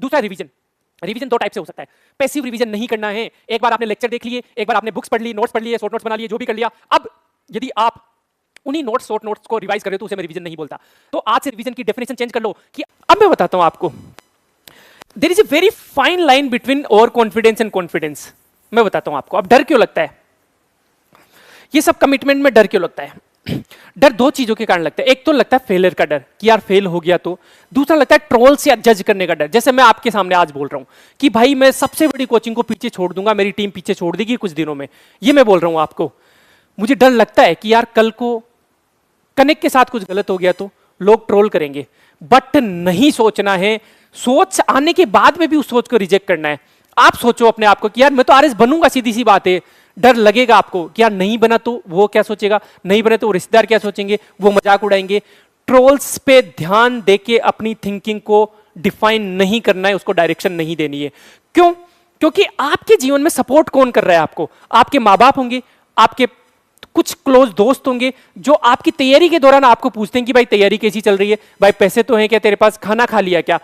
दूसरा revision. Revision दो type से हो सकता है। पैसिव रिवीजन नहीं करना है, एक बार आपने लेक्चर देख लिए, एक बार आपने बुक्स पढ़ ली, नोट्स पढ़ लिए, शॉर्ट नोट्स बना लिए, जो भी कर लिया, अब यदि आप उन्हीं नोट्स शॉर्ट नोट्स को रिवाइज कर रहे हो तो उसे मैं रिवीजन नहीं बोलता। तो आज से रिवीजन की डेफिनेशन चेंज कर लो कि अब मैं बताता हूं आपको, there is a very fine line between over confidence and confidence. मैं बताता हूं आपको। अब डर क्यों लगता है, ये सब कमिटमेंट में डर क्यों लगता है? डर दो चीजों के कारण लगता है। एक तो लगता है फेलियर का डर कि यार फेल हो गया तो, दूसरा लगता है ट्रोल्स या जज करने का डर। जैसे मैं आपके सामने आज बोल रहा हूं कि भाई मैं सबसे बड़ी कोचिंग को पीछे छोड़ दूंगा, मेरी टीम पीछे छोड़ देगी कुछ दिनों में, ये मैं बोल रहा हूं आपको। मुझे डर लगता है कि यार कल को कनेक्ट के साथ कुछ गलत हो गया तो लोग ट्रोल करेंगे, बट नहीं सोचना है, सोच आने के बाद में भी उस सोच को रिजेक्ट करना है। आप सोचो अपने आप को कि यार मैं तो आरएस बनूंगा, सीधी सी बात है। डर लगेगा आपको कि यार नहीं बना तो वो क्या सोचेगा, नहीं बने तो वो रिश्तेदार क्या सोचेंगे, वो मजाक उड़ाएंगे। ट्रोल्स पे ध्यान देके अपनी थिंकिंग को डिफाइन नहीं करना है, उसको डायरेक्शन नहीं देनी है। क्यों? क्योंकि आपके जीवन में सपोर्ट कौन कर रहा है आपको? आपके माँ बाप होंगे, आपके कुछ क्लोज दोस्त होंगे जो आपकी तैयारी के दौरान आपको पूछते हैं कि भाई तैयारी कैसी चल रही है, भाई पैसे तो हैं क्या तेरे पास, खाना खा लिया क्या।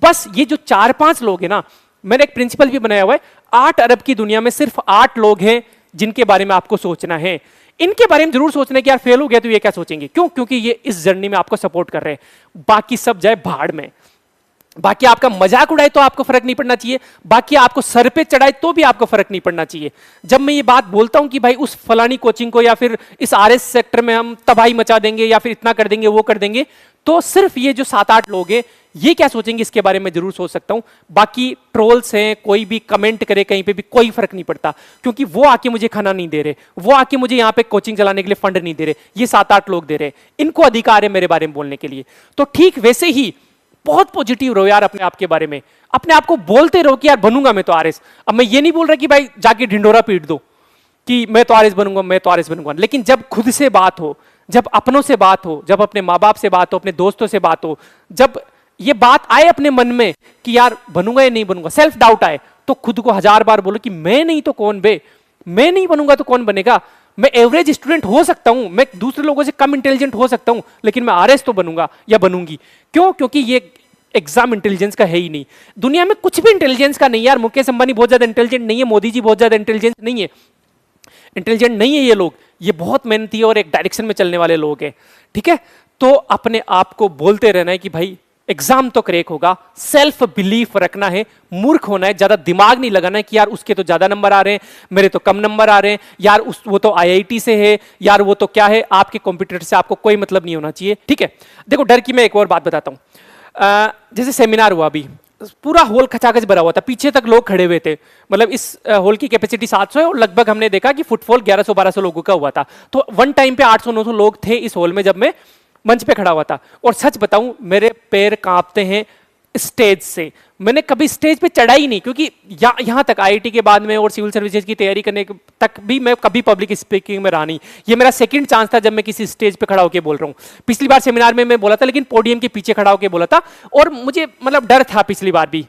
बस ये जो 4-5 लोग हैं ना, मैंने एक प्रिंसिपल भी बनाया हुआ है, 8 अरब की दुनिया में सिर्फ 8 लोग हैं जिनके बारे में आपको सोचना है। इनके बारे में जरूर सोचना है कि यार फेल हो गया तो ये क्या सोचेंगे। क्यों? क्योंकि ये इस जर्नी में आपको सपोर्ट कर रहे हैं। बाकी सब जाए भाड़ में, बाकी आपका मजाक उड़ाए तो आपको फर्क नहीं पड़ना चाहिए, बाकी आपको सर पे चढ़ाए तो भी आपको फर्क नहीं पड़ना चाहिए। जब मैं ये बात बोलता हूं कि भाई उस फलानी कोचिंग को या फिर इस आरएस सेक्टर में हम तबाही मचा देंगे या फिर इतना कर देंगे वो कर देंगे, तो सिर्फ ये जो 7-8 लोग हैं ये क्या सोचेंगे इसके बारे में जरूर सोच सकता हूं। बाकी ट्रोल्स हैं, कोई भी कमेंट करे कहीं पे भी कोई फर्क नहीं पड़ता, क्योंकि वो आके मुझे खाना नहीं दे रहे, वो आके मुझे यहां पे कोचिंग चलाने के लिए फंड नहीं दे रहे, ये 7-8 लोग दे रहे, इनको अधिकार है मेरे बारे में बोलने के लिए। तो ठीक वैसे ही बहुत पॉजिटिव रहो यार अपने आप के बारे में, अपने आप को बोलते रहो कि यार बनूंगा मैं तो आरएस। अब मैं ये नहीं बोल रहा कि भाई जाके ढिंडोरा पीट दो कि मैं तो आरएस बनूंगा, मैं तो आरएस बनूंगा, लेकिन जब खुद से बात हो, जब अपनों से बात हो, जब अपने माँ बाप से बात हो, अपने दोस्तों से बात हो, जब ये बात आए अपने मन में कि यार बनूंगा या नहीं बनूंगा, सेल्फ डाउट आए, तो खुद को 1000 बार बोलो कि मैं नहीं तो कौन बे, मैं नहीं बनूंगा तो कौन बनेगा। मैं एवरेज स्टूडेंट हो सकता हूं, मैं दूसरे लोगों से कम इंटेलिजेंट हो सकता हूं, लेकिन मैं आरएस तो बनूंगा या बनूंगी। क्यों? क्योंकि ये एग्जाम इंटेलिजेंस का है ही नहीं। दुनिया में कुछ भी इंटेलिजेंस का नहीं यार। मुकेश अंबानी बहुत ज्यादा इंटेलिजेंट नहीं है, मोदी जी बहुत ज्यादा इंटेलिजेंट नहीं है, इंटेलिजेंट नहीं है ये लोग। ये बहुत मेहनती और एक डायरेक्शन में चलने वाले लोग हैं, ठीक है। तो अपने आप को बोलते रहना है कि भाई एग्जाम तो क्रैक होगा, सेल्फ बिलीफ रखना है, मूर्ख होना है, ज्यादा दिमाग नहीं लगाना है कि यार उसके तो ज्यादा नंबर आ रहे हैं, मेरे तो कम नंबर आ रहे हैं, यार वो तो आईआईटी से है, यार वो तो क्या है। आपके कॉम्पिटिटर से आपको कोई मतलब नहीं होना चाहिए, ठीक है। देखो डर की मैं एक और बात बताता हूं। जैसे सेमिनार हुआ अभी, पूरा हॉल खचाखच भरा हुआ था, पीछे तक लोग खड़े हुए थे। मतलब इस हॉल की कैपेसिटी 700 है और लगभग हमने देखा कि फुटफॉल 1100-1200 लोगों का हुआ था। तो वन टाइम पे 800-900 लोग थे इस हॉल में जब मैं मंच पे खड़ा हुआ था। और सच बताऊं मेरे पैर कांपते हैं स्टेज से। मैंने कभी स्टेज पे चढ़ा ही नहीं, क्योंकि यहां तक आईआईटी के बाद में और सिविल सर्विसेज की तैयारी करने तक भी मैं कभी पब्लिक स्पीकिंग में रहा नहीं। ये मेरा सेकंड चांस था जब मैं किसी स्टेज पे खड़ा होकर बोल रहा हूं। पिछली बार सेमिनार में मैं बोला था, लेकिन पोडियम के पीछे खड़ा होकर बोला था, और मुझे मतलब डर था पिछली बार भी।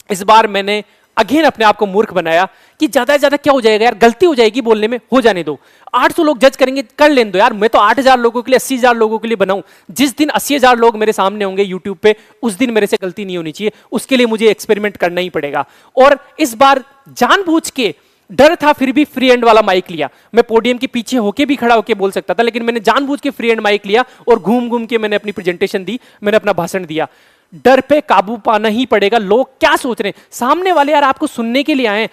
इस बार मैंने अगेन अपने आप को मूर्ख बनाया कि ज्यादा से ज्यादा क्या हो जाएगा यार, गलती हो जाएगी बोलने में, हो जाने दो। 800 लोग जज करेंगे, कर लेने दो यार। मैं तो 8000 लोगों के लिए, 80,000 लोगों के लिए बनाऊं। जिस दिन 80,000 लोग मेरे सामने होंगे यूट्यूब पे, उस दिन मेरे से गलती नहीं होनी चाहिए। उसके लिए मुझे एक्सपेरिमेंट करना ही पड़ेगा। और इस बार जानबूझ के, डर था फिर भी फ्री एंड वाला माइक लिया। मैं पोडियम के पीछे होके भी खड़ा होके बोल सकता था, लेकिन मैंने जानबूझ के फ्री एंड माइक लिया और घूम घूम के मैंने अपनी प्रेजेंटेशन दी, मैंने अपना भाषण दिया। डर पे काबू पाना ही पड़ेगा। लोग क्या सोच रहे हैं, सामने वाले यार आपको सुनने के लिए आए,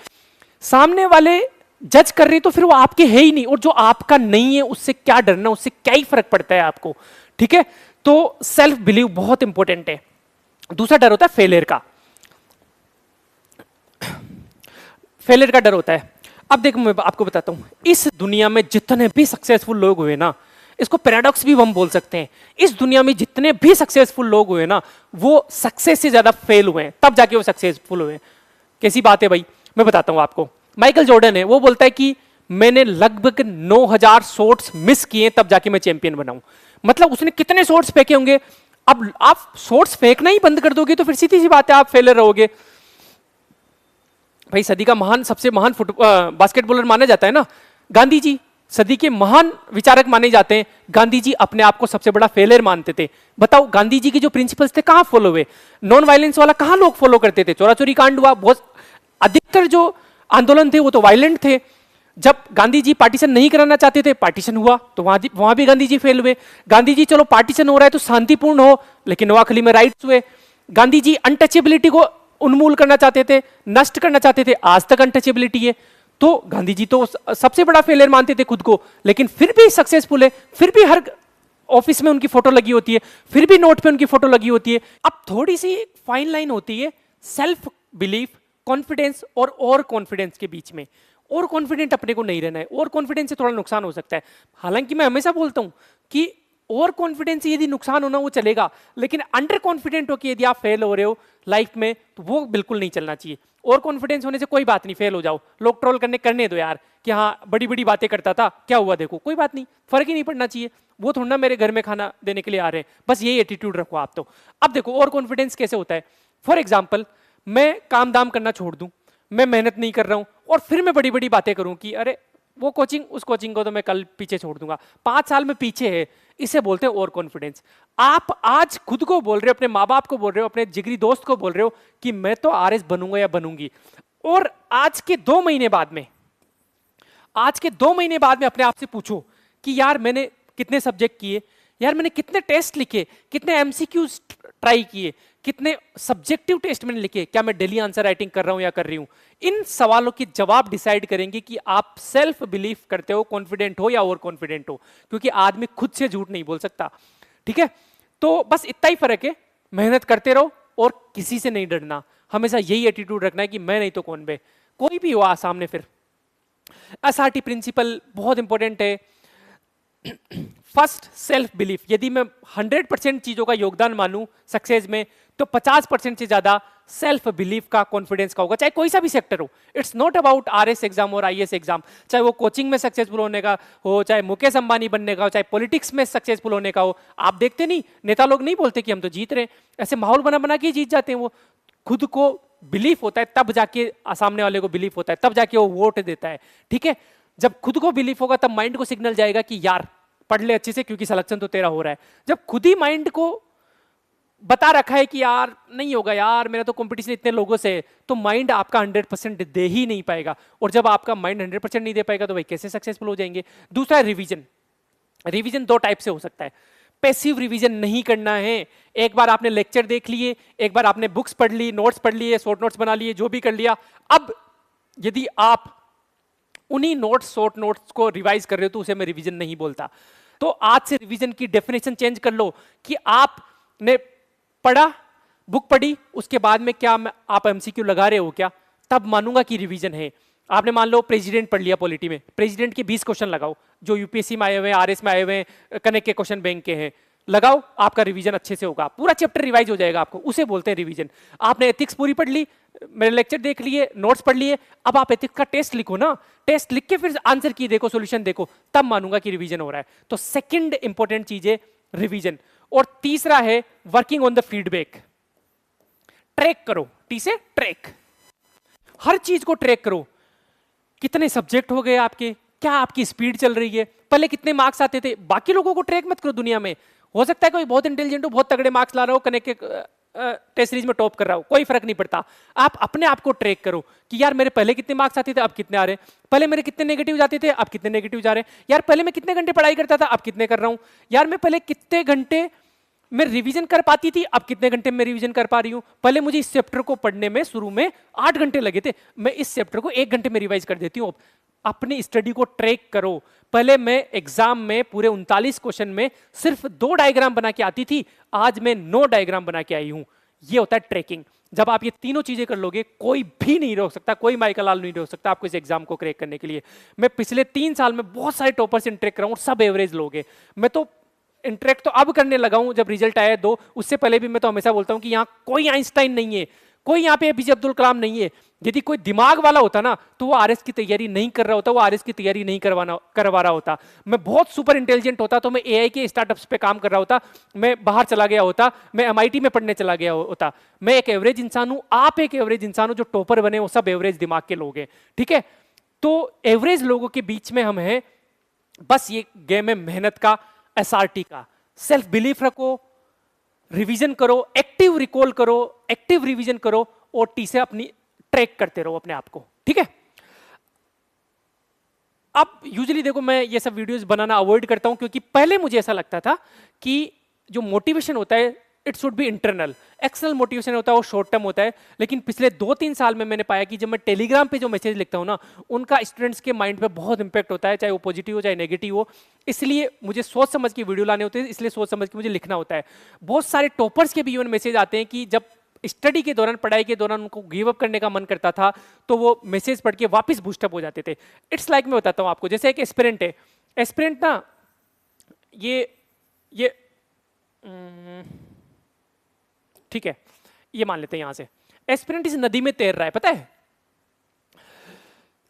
सामने वाले जज कर रहे हैं तो फिर वो आपके है ही नहीं, और जो आपका नहीं है उससे क्या डरना, उससे क्या ही फर्क पड़ता है आपको, ठीक है। तो सेल्फ बिलीव बहुत इंपॉर्टेंट है। दूसरा डर होता है फेलियर का। फेलियर का डर होता है। अब देखो मैं आपको बताता हूं, इस दुनिया में जितने भी सक्सेसफुल लोग हुए ना, इसको पैराडॉक्स भी हम बोल सकते हैं, इस दुनिया में जितने भी सक्सेसफुल लोग हुए ना, वो सक्सेस से ज्यादा फेल हुए हैं, तब जाके वो सक्सेसफुल हुए। कैसी बात है भाई, मैं बताता हूं आपको। माइकल जॉर्डन है, वो बोलता है कि मैंने लगभग 9000 शॉट्स मिस किए तब जाके मैं चैंपियन बनाऊं। मतलब उसने कितने शॉट्स फेंके होंगे। अब आप शॉट्स फेंकना ही बंद कर दोगे तो फिर सीधी सी बात है आप फेलर रहोगे। भाई सदी का सबसे महान बास्केटबॉलर माना जाता है ना गांधी जी, सदी के महान विचारक माने जाते हैं, गांधी जी अपने आप को सबसे बड़ा फेलियर मानते थे। बताओ गांधी जी के जो प्रिंसिपल्स थे कहां फॉलो हुए? नॉन वायलेंस वाला कहां लोग फॉलो करते थे? चोरा चोरी कांड हुआ, बहुत अधिकतर जो आंदोलन थे वो तो वायलेंट थे। जब गांधी जी पार्टीशन नहीं कराना चाहते थे, पार्टीशन हुआ तो वहां भी गांधी जी फेल हुए। गांधी जी चलो पार्टीशन हो रहा है तो शांतिपूर्ण हो, लेकिन नोआखली में राइट्स हुए। गांधी जी अनटचेबिलिटी को उन्मूल करना चाहते थे, नष्ट करना चाहते थे, आज तक अनटचेबिलिटी है। तो गांधी जी तो सबसे बड़ा फेलियर मानते थे खुद को, लेकिन फिर भी सक्सेसफुल है, फिर भी हर ऑफिस में उनकी फोटो लगी होती है, फिर भी नोट पे उनकी फोटो लगी होती है। अब थोड़ी सी फाइन लाइन होती है सेल्फ बिलीफ, कॉन्फिडेंस और कॉन्फिडेंस के बीच में। और कॉन्फिडेंट अपने को नहीं रहना है, और कॉन्फिडेंस से थोड़ा नुकसान हो सकता है। हालांकि मैं हमेशा बोलता हूं कि और कॉन्फिडेंस से यदि नुकसान होना वो चलेगा, लेकिन अंडर कॉन्फिडेंट हो कि यदि आप फेल हो रहे हो लाइफ में तो वो बिल्कुल नहीं चलना चाहिए। और कॉन्फिडेंस होने से कोई बात नहीं, फेल हो जाओ, लोग ट्रोल करने दो यार कि हाँ बड़ी बड़ी बातें करता था, क्या हुआ देखो, कोई बात नहीं, फर्क ही नहीं पड़ना चाहिए। वो थोड़ा ना मेरे घर में खाना देने के लिए आ रहे हैं, बस यही एटीट्यूड रखो आप तो। अब देखो और कॉन्फिडेंस कैसे होता है। फॉर एग्जाम्पल, मैं काम दाम करना छोड़ दूं, मैं मेहनत नहीं कर रहा हूं और फिर मैं बड़ी बड़ी बातें करूं कि अरे वो कोचिंग, उस कोचिंग को तो मैं कल पीछे छोड़ दूंगा, 5 साल में पीछे है, इसे बोलते हैं ओवर कॉन्फिडेंस। आप आज खुद को बोल रहे हो, अपने माँ बाप को बोल रहे हो, अपने जिगरी दोस्त को बोल रहे हो कि मैं तो आरएस बनूंगा या बनूंगी, और आज के 2 महीने बाद में अपने आप से पूछो कि यार मैंने कितने सब्जेक्ट किए, यार मैंने कितने टेस्ट लिखे, कितने एमसीक्यूज ट्राई किए, कितने सब्जेक्टिव टेस्ट मैंने लिखे, क्या मैं डेली आंसर राइटिंग कर रहा हूं या कर रही हूं। इन सवालों के जवाब डिसाइड करेंगे कि आप सेल्फ बिलीफ करते हो, कॉन्फिडेंट हो या ओवर कॉन्फिडेंट हो, क्योंकि आदमी खुद से झूठ नहीं बोल सकता। ठीक है, तो बस इतना ही फर्क है, मेहनत करते रहो और किसी से नहीं डरना, हमेशा यही एटीट्यूड रखना है कि मैं नहीं तो कौन बे, कोई भी हो सामने। फिर एसआरटी प्रिंसिपल बहुत इंपॉर्टेंट है। फर्स्ट सेल्फ बिलीफ, यदि मैं 100% चीजों का योगदान मानूं सक्सेस में, तो 50% से ज्यादा सेल्फ बिलीफ का, कॉन्फिडेंस का होगा, चाहे कोई सा भी सेक्टर हो। It's not about RS exam और आईएएस एग्जाम, चाहे वो कोचिंग में सक्सेसफुल होने का हो, चाहे मुकेश अंबानी बनने का हो, चाहे पॉलिटिक्स में सक्सेसफुल होने का हो। आप देखते नहीं, नेता लोग नहीं बोलते कि हम तो जीत रहे हैं, ऐसे माहौल बना बना के जीत जाते हैं। वो खुद को बिलीफ होता है तब जाके सामने वाले को बिलीफ होता है, तब जाके वो वोट देता है। ठीक है, जब खुद को बिलीफ होगा तब माइंड को सिग्नल जाएगा कि यार पढ़ ले अच्छे से, क्योंकि सिलेक्शन तो तेरा हो रहा है। जब खुद ही माइंड को बता रखा है कि यार नहीं होगा यार, मेरा तो कंपटीशन इतने लोगों से है, तो माइंड आपका 100% दे ही नहीं पाएगा। और जब आपका माइंड 100% नहीं दे पाएगा तो भाई कैसे सक्सेसफुल हो जाएंगे। दूसरा है रिवीजन। रिवीजन 2 टाइप से हो सकता है। पैसिव रिवीजन नहीं करना है, एक बार आपने लेक्चर देख लिए, एक बार आपने बुक्स पढ़ ली, नोट्स पढ़ लिए, शॉर्ट नोट्स बना लिए, जो भी कर लिया, अब यदि आप उन्हीं नोट्स, शॉर्ट नोट्स को रिवाइज कर रहे हो तो उसे मैं रिवीजन नहीं बोलता। तो आज से रिवीजन की डेफिनेशन चेंज कर लो कि आपने पढ़ा, बुक पढ़ी, उसके बाद में क्या आप एमसीक्यू लगा रहे हो क्या, तब मानूंगा कि रिवीजन है। आपने मान लो प्रेसिडेंट पढ़ लिया, पॉलिटी में प्रेसिडेंट के 20 क्वेश्चन लगाओ, जो यूपीएससी में आए हुए हैं, आरएस में आए हुए हैं, कनेक्ट के क्वेश्चन बैंक के हैं, लगाओ, आपका रिवीजन अच्छे से होगा, पूरा चैप्टर रिवाइज हो जाएगा आपको, उसे बोलते हैं रिवीजन। आपने एथिक्स पूरी पढ़ ली, मेरे लेक्चर देख लिए, नोट्स पढ़ लिए, अब आप एथिक्स का टेस्ट लिखो ना, टेस्ट लिख के फिर आंसर की देखो, सॉल्यूशन देखो, तब मानूंगा कि रिवीजन हो रहा है। तो सेकंड इंपॉर्टेंट चीज है रिवीजन। और तीसरा है working on the feedback. Track करो, टी से ट्रैक, हर चीज को ट्रैक करो। कितने सब्जेक्ट हो गए आपके, क्या आपकी स्पीड चल रही है, पहले कितने मार्क्स आते थे, बाकी लोगों को ट्रैक मत करो। दुनिया में हो सकता है कोई बहुत इंटेलिजेंट हो, बहुत तगड़े मार्क्स ला रहा हो, कनेक्ट के टेस्ट सीरीज में टॉप कर रहा हो, कोई फर्क नहीं पड़ता। आप अपने आप को ट्रैक करो कि यार मेरे पहले कितने मार्क्स आते थे, अब कितने आ रहे हैं, पहले मेरे कितने नेगेटिव आते थे, अब कितने नेगेटिव जा रहे हैं, यार पहले मैं कितने घंटे पढ़ाई करता था, अब कितने कर रहा हूं, यार मैं पहले कितने घंटे मैं रिवीजन कर पाती थी, अब कितने घंटे में रिवीजन कर पा रही हूं। पहले मुझे इस चैप्टर को पढ़ने में शुरू में 8 घंटे लगे थे, मैं इस चैप्टर को 1 घंटे में रिवाइज कर देती हूं। अपनी स्टडी को ट्रैक करो। पहले मैं एग्जाम में पूरे 39 क्वेश्चन में सिर्फ 2 डायग्राम बना के आती थी, आज मैं 9 डायग्राम बना के आई हूं। ये होता है ट्रैकिंग। जब आप ये तीनों चीजें कर लोगे, कोई भी नहीं रोक सकता, कोई माइकल लाल नहीं रोक सकता आपको इस एग्जाम को क्रैक करने के लिए। मैं पिछले 3 साल में बहुत सारे टॉपर से इंटरेक्ट कर रहा हूं, सब एवरेज लोग हैं। मैं तो इंटरेक्ट तो अब करने लगा हूं जब रिजल्ट आया 2, उससे पहले भी मैं तो हमेशा बोलता हूं कि यहाँ कोई आइंस्टाइन नहीं है, कोई यहाँ पे एपीजे अब्दुल कलाम नहीं है। यदि कोई दिमाग वाला होता ना तो वो आरएस की तैयारी नहीं कर रहा होता, वो आरएस की तैयारी नहीं करवा रहा होता। मैं बहुत सुपर इंटेलिजेंट होता तो मैं एआई के स्टार्टअप्स पे काम कर रहा होता, मैं बाहर चला गया होता, मैं एमआईटी में पढ़ने चला गया होता। मैं एक एवरेज इंसान हूं, आप एक एवरेज इंसान हो, जो टॉपर बने वो सब एवरेज दिमाग के लोग हैं। ठीक है, तो एवरेज लोगों के बीच में हम हैं, बस ये गेम है मेहनत का, एसआरटी का। सेल्फ बिलीफ रखो, रिवीजन करो, एक्टिव रिकॉल करो, एक्टिव रिवीजन करो, और टी से अपनी ट्रैक करते रहो अपने आप को, ठीक है। अब यूजुअली देखो मैं ये सब वीडियोस बनाना अवॉइड करता हूं, क्योंकि पहले मुझे ऐसा लगता था कि जो मोटिवेशन होता है it should be internal, external motivation होता है वो शॉर्ट टर्म होता है। लेकिन पिछले 2-3 साल में मैंने पाया कि जब मैं टेलीग्राम पे जो मैसेज लिखता हूं ना, उनका स्टूडेंट्स के माइंड पे बहुत इंपैक्ट होता है, चाहे वो पॉजिटिव हो चाहे नेगेटिव हो। इसलिए मुझे सोच समझ के वीडियो लाने होते हैं, इसलिए सोच समझ के मुझे लिखना होता है। बहुत सारे टॉपर्स के भी इवन मैसेज आते हैं कि जब स्टडी के दौरान, पढ़ाई के दौरान उनको गिव अप करने का मन करता था, तो वो मैसेज पढ़ के वापस बूस्टअप हो जाते थे। इट्स लाइक मैं बताता हूं आपको, जैसे एक एस्पिरेंट है, एस्पिरेंट ना ये ठीक है, ये मान लेते हैं यहां से एस्पिरेंट इस नदी में तैर रहा है, पता है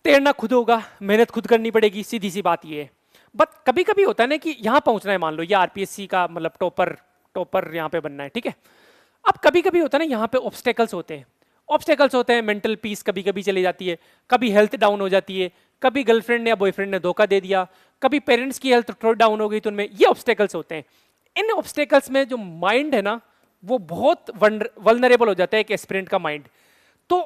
तैरना खुद होगा, मेहनत खुद करनी पड़ेगी, सीधी सी बात ये है। बट कभी कभी होता है ना कि यहां पहुंचना है, मान लो ये आरपीएससी का मतलब टॉपर यहां पे बनना है, ठीक है। अब कभी कभी होता है ना यहाँ पे ऑब्स्टेकल्स होते हैं, ऑब्स्टेकल्स होते हैं, मेंटल पीस कभी कभी चली जाती है, कभी हेल्थ डाउन हो जाती है, कभी गर्लफ्रेंड या बॉयफ्रेंड ने धोखा दे दिया, कभी पेरेंट्स की हेल्थ थोड़ी डाउन हो गई, तो उनमें ये ऑब्स्टेकल्स होते हैं। इन ऑब्स्टेकल्स में जो माइंड है ना वो बहुत वल्नरेबल हो जाता है, एक एस्पिरेंट का माइंड। तो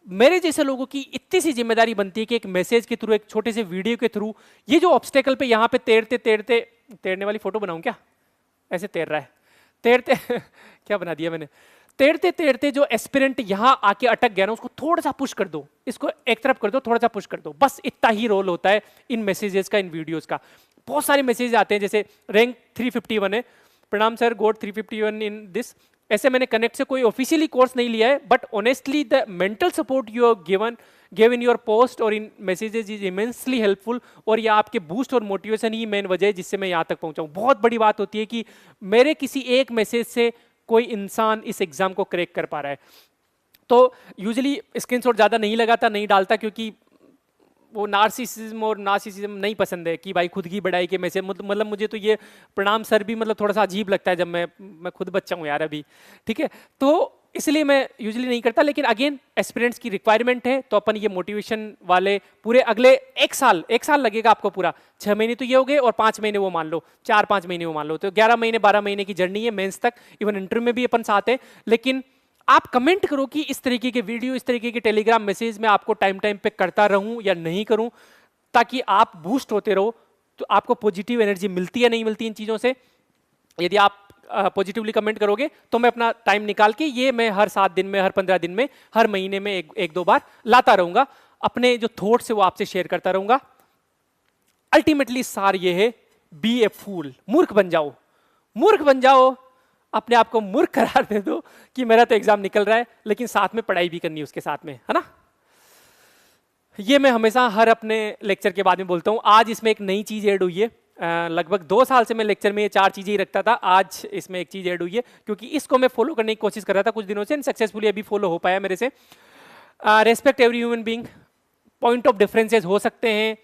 मेरे जैसे लोगों की इतनी सी जिम्मेदारी बनती है कि एक मैसेज के थ्रू, एक छोटे से वीडियो के थ्रू, ये जो ऑब्स्टेकल पे यहाँ पे तैरते तैरते, तैरने वाली फोटो बनाऊं क्या, ऐसे तैर रहा है तैरते क्या बना दिया मैंने, तैरते तैरते जो एस्पिरेंट यहां आके अटक गया ना, उसको थोड़ा सा पुश कर दो, इसको एक तरफ कर दो, थोड़ा सा पुश कर दो, बस इतना ही रोल होता है इन मैसेजेस का, इन वीडियोस का। बहुत सारे मैसेज आते हैं, जैसे रैंक 351 है, प्रणाम सर, गोट 351 इन दिस। ऐसे मैंने कनेक्ट से कोई ऑफिशियली कोर्स नहीं लिया है, but honestly the mental support you have give in your post और इन मैसेजेस इज इमेंसली हेल्पफुल। और ये आपके बूस्ट और मोटिवेशन ही मेन वजह है जिससे मैं यहाँ तक पहुंचा हूँ। बहुत बड़ी बात होती है कि मेरे किसी एक मैसेज से कोई इंसान इस एग्जाम को क्रैक कर पा रहा है। तो यूजुअली स्क्रीनशॉट ज़्यादा नहीं लगाता, नहीं डालता, क्योंकि वो नार्सिसिज्म और नार्सिसिज्म नहीं पसंद है कि भाई खुद की बड़ाई के मैसेज, मतलब मुझे तो ये प्रणाम सर भी मतलब थोड़ा सा अजीब लगता है जब मैं खुद बच्चा हूँ यार अभी, ठीक है। तो इसलिए मैं यूजुअली नहीं करता, लेकिन अगेन एस्पिरेंट्स की रिक्वायरमेंट है, तो अपन ये मोटिवेशन वाले पूरे अगले एक साल लगेगा आपको, पूरा 6 महीने तो ये हो गए और 5 महीने वो मान लो, 4-5 महीने वो मान लो, तो 11 महीने 12 महीने की जर्नी है मेंस तक। इवन इंटरव्यू में भी अपन साथ है। लेकिन आप कमेंट करो कि इस तरीके के वीडियो, इस तरीके के टेलीग्राम मैसेज में आपको टाइम पे करता रहूं या नहीं करूं, ताकि आप बूस्ट होते रहो। तो आपको पॉजिटिव एनर्जी मिलती है नहीं मिलती इन चीजों से। यदि आप पॉजिटिवली कमेंट करोगे तो मैं अपना टाइम निकाल के ये मैं हर 7 दिन में, हर 15 दिन में, हर महीने में एक दो बार लाता रहूंगा, अपने जो थॉट्स है वो आपसे शेयर करता रहूंगा। अल्टीमेटली सार ये है, बी ए फूल, मूर्ख बन जाओ, मूर्ख बन जाओ, अपने आप को मूर्ख करार दे दो कि मेरा तो एग्जाम निकल रहा है, लेकिन साथ में पढ़ाई भी करनी है उसके साथ में, है ना। ये मैं हमेशा हर अपने लेक्चर के बाद में बोलता हूँ। आज इसमें एक नई चीज ऐड हुई है, लगभग 2 साल से मैं लेक्चर में ये 4 चीजें ही रखता था, आज इसमें एक चीज ऐड हुई है, क्योंकि इसको मैं फॉलो करने की कोशिश कर रहा था कुछ दिनों से, सक्सेसफुली अभी फॉलो हो पाया मेरे से। Respect every human being, point of differences हो सकते हैं,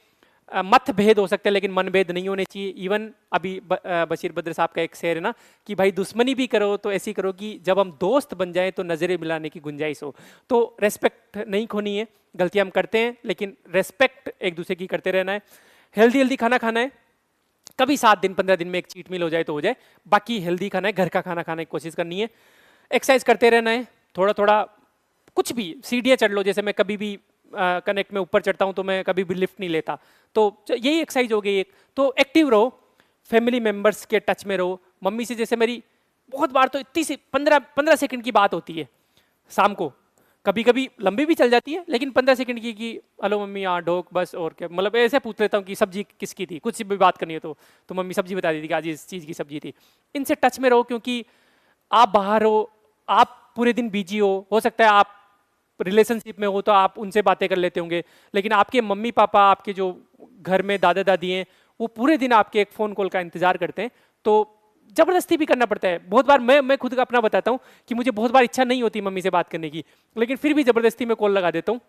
मतभेद हो सकते हैं, लेकिन मनभेद नहीं होने चाहिए। इवन अभी बशीर बद्र साहब का एक शेर है ना कि भाई दुश्मनी भी करो तो ऐसी करो कि जब हम दोस्त बन जाएं तो नजरें मिलाने की गुंजाइश हो। तो रेस्पेक्ट नहीं खोनी है, गलतियां हम करते हैं लेकिन रेस्पेक्ट एक दूसरे की करते रहना है। हेल्दी खाना खाना है, कभी 7 दिन 15 दिन में एक चीट मील हो जाए तो हो जाए, बाकी हेल्दी खाना है, घर का खाना खाने की कोशिश करनी है। एक्सरसाइज करते रहना है, थोड़ा थोड़ा कुछ भी, सीढ़ियाँ चढ़ लो, जैसे मैं कभी भी कनेक्ट में ऊपर चढ़ता हूं तो मैं कभी भी लिफ्ट नहीं लेता, तो यही एक्सरसाइज हो गई एक। तो एक्टिव रहो, फैमिली मेंबर्स के टच में रहो। मम्मी से जैसे मेरी बहुत बार तो इतनी सी 15 सेकंड की बात होती है शाम को, कभी कभी लंबी भी चल जाती है, लेकिन 15 सेकंड की कि हेलो मम्मी हाँ ढोक बस, और क्या, मतलब ऐसे पूछ लेता हूँ कि सब्जी किसकी थी, कुछ भी बात करनी है तो मम्मी सब्जी बता देती कि आज इस चीज़ की सब्जी थी। इनसे टच में रहो, क्योंकि आप बाहर हो, आप पूरे दिन बिजी हो सकता है आप रिलेशनशिप में हो तो आप उनसे बातें कर लेते होंगे, लेकिन आपके मम्मी पापा, आपके जो घर में दादा दादी हैं, वो पूरे दिन आपके एक फ़ोन कॉल का इंतजार करते हैं। तो जबरदस्ती भी करना पड़ता है बहुत बार। मैं खुद का अपना बताता हूँ कि मुझे बहुत बार इच्छा नहीं होती मम्मी से बात करने की, लेकिन फिर भी जबरदस्ती में कॉल लगा देता हूँ,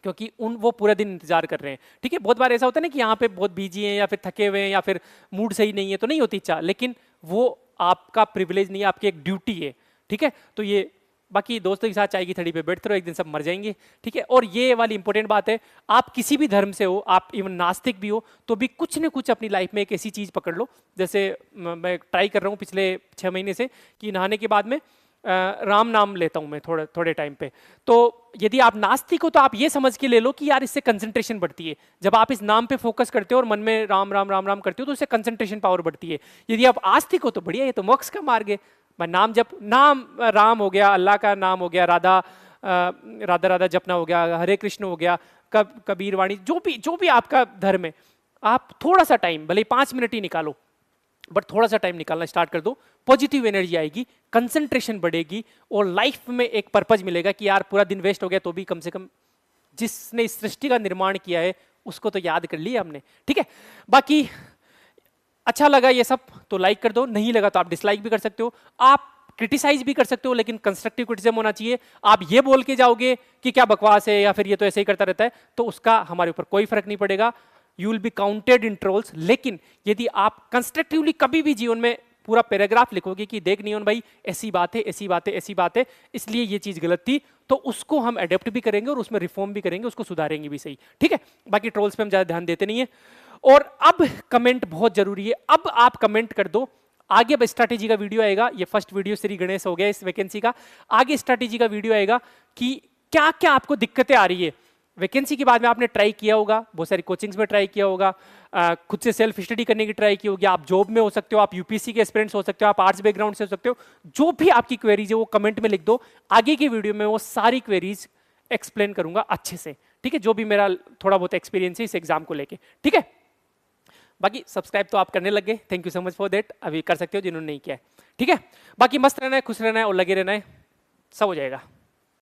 क्योंकि वो पूरा दिन इंतजार कर रहे हैं। ठीक है, बहुत बार ऐसा होता है ना कि यहाँ पे बहुत बिजी हैं या फिर थके हुए हैं या फिर मूड सही नहीं है, तो नहीं होती इच्छा, लेकिन वो आपका प्रिविलेज नहीं है, आपकी एक ड्यूटी है। ठीक है, तो ये बाकी दोस्तों के साथ चाय की थड़ी पे बैठते रहो, एक दिन सब मर जाएंगे, ठीक है। और ये वाली इंपॉर्टेंट बात है, आप किसी भी धर्म से हो, आप इवन नास्तिक भी हो, तो भी कुछ न कुछ अपनी लाइफ में एक ऐसी चीज पकड़ लो। जैसे मैं ट्राई कर रहा हूँ पिछले 6 महीने से कि नहाने के बाद में राम नाम लेता हूं मैं थोड़े थोड़े टाइम पे। तो यदि आप नास्तिक हो तो आप ये समझ के ले लो कि यार इससे कंसंट्रेशन बढ़ती है। जब आप इस नाम पे फोकस करते हो और मन में राम राम राम राम करते हो तो इससे कंसंट्रेशन पावर बढ़ती है। यदि आप आस्तिक हो तो बढ़िया, ये तो मोक्ष का मार्ग है। नाम जप, नाम राम हो गया, अल्लाह का नाम हो गया, राधा राधा राधा जपना हो गया, हरे कृष्ण हो गया, कबीर वाणी, जो भी आपका धर्म है, आप थोड़ा सा टाइम, भले 5 मिनट ही निकालो, बट थोड़ा सा टाइम निकालना स्टार्ट कर दो, पॉजिटिव एनर्जी आएगी, कंसंट्रेशन बढ़ेगी और लाइफ में एक पर्पज मिलेगा कि यार पूरा दिन वेस्ट हो गया तो भी कम से कम जिसने इस सृष्टि का निर्माण किया है उसको तो याद कर लिया हमने, ठीक है। बाकी अच्छा लगा ये सब तो लाइक कर दो, नहीं लगा तो आप डिसलाइक भी कर सकते हो, आप क्रिटिसाइज भी कर सकते हो, लेकिन कंस्ट्रक्टिव क्रिटिसिज्म होना चाहिए। आप ये बोल के जाओगे कि क्या बकवास है या फिर ये तो ऐसे ही करता रहता है, तो उसका हमारे ऊपर कोई फर्क नहीं पड़ेगा, you will be counted in trolls. लेकिन यदि आप कंस्ट्रक्टिवली कभी भी जीवन में पूरा पैराग्राफ लिखोगे कि देख नियोन भाई ऐसी बात है, ऐसी बात है, ऐसी बात है, इसलिए ये चीज गलत थी, तो उसको हम अडेप्ट भी करेंगे और उसमें रिफॉर्म भी करेंगे, उसको सुधारेंगे भी, सही, ठीक है। बाकी ट्रोल्स पे हम ज्यादा ध्यान देते नहीं है। और अब कमेंट बहुत जरूरी है, अब आप कमेंट कर दो। आगे अब स्ट्रैटेजी का वीडियो आएगा, ये फर्स्ट वीडियो श्री गणेश हो गया इस वैकेंसी का, आगे स्ट्रैटेजी का वीडियो आएगा कि क्या क्या आपको दिक्कतें आ रही है वैकेंसी के बाद में। आपने ट्राई किया होगा, बहुत सारी कोचिंग्स में ट्राई किया होगा, खुद से सेल्फ स्टडी करने की ट्राई की होगी, आप जॉब में हो सकते हो, आप यूपीएससी के एस्पिरेंट्स हो सकते हो, आप आर्ट्स बैकग्राउंड से हो सकते हो, जो भी आपकी क्वेरीज है वो कमेंट में लिख दो। आगे की वीडियो में वो सारी क्वेरीज एक्सप्लेन करूंगा अच्छे से, ठीक है, जो भी मेरा थोड़ा बहुत एक्सपीरियंस है इस एग्जाम को लेके, ठीक है। बाकी सब्सक्राइब तो आप करने लग गए, thank you so much for that, अभी कर सकते हो जिन्होंने नहीं किया है, ठीक है। बाकी मस्त रहना है, खुश रहना है और लगे रहना है, सब हो जाएगा।